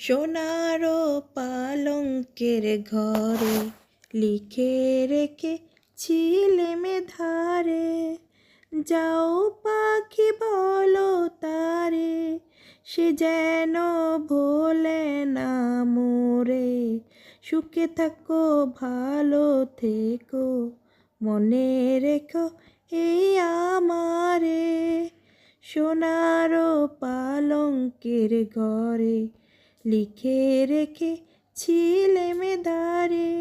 সোনার পালঙ্কের ঘরে লিখে রেখেছিলে মেধারে, যাও পাখি বলো তারে, সে যেন ভোলে না মোরে। সুখে থাকো ভালো থেকো, মনে রেখো এই আমারে। সোনার পালঙ্কের ঘরে লিখে রেখেছিলে মেধারে,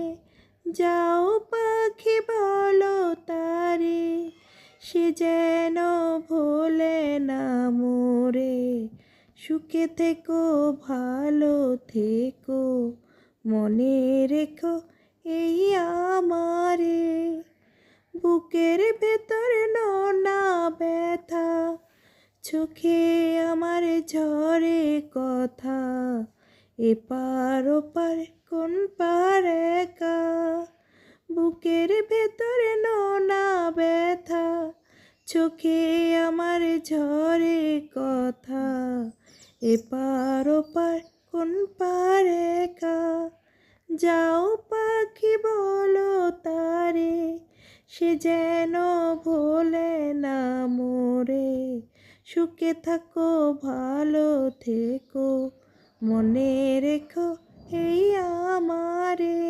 যাও পাখি বলো তারে, সে যেন ভোলে না মোরে। সুখে থেকো ভালো থেকো, মনে রেখো এই আমারে। বুকের ভেতর নোনা ব্যথা, চোখে আমার ঝরে কথা, এপার ওপার কোন পার একা। বুকের ভেতর নোনা ব্যথা, চোখে আমার ঝরে কথা, এপার ওপার কোন পার একা। যাও পাখি বলো তারে, সে যেন ভোলে না মোরে। সুখে থাকো ভালো থেকো, মনে রেখো এই আমারে।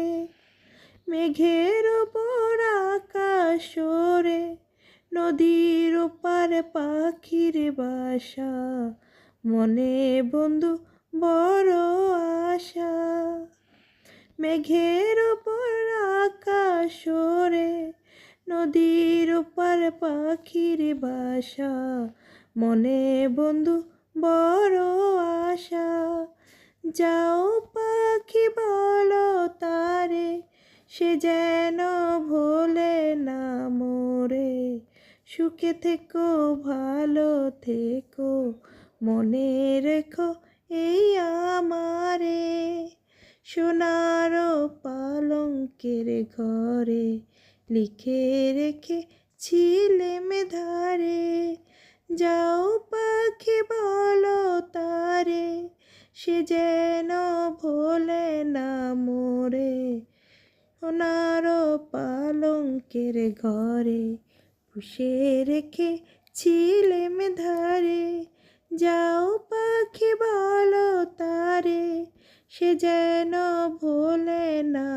মেঘের ওপর আকাশ ওরে, নদীর ওপার পাখির বাসা, মনে বন্ধু বড় আশা। মেঘের ওপর আকাশ ওরে, নদীর ওপার পাখির বাসা, মনে বন্ধু বড় আশা। যাও পাখি বলো তারে, সে যেন ভোলে না মোরে। সুখে থেকো ভালো থেকো, মনে রেখো এই আমারে। সোনার পালঙ্কের ঘরে লিখে রেখেছিলে মেধারে, যাও পাখি বলো তারে, সে যেন ভোলে না মোরে। সোনার পালঙ্কের ঘরে পুষে রেখেছিলে মেধারে, যাও পাখি বলো তারে, সে যেন ভোলে না।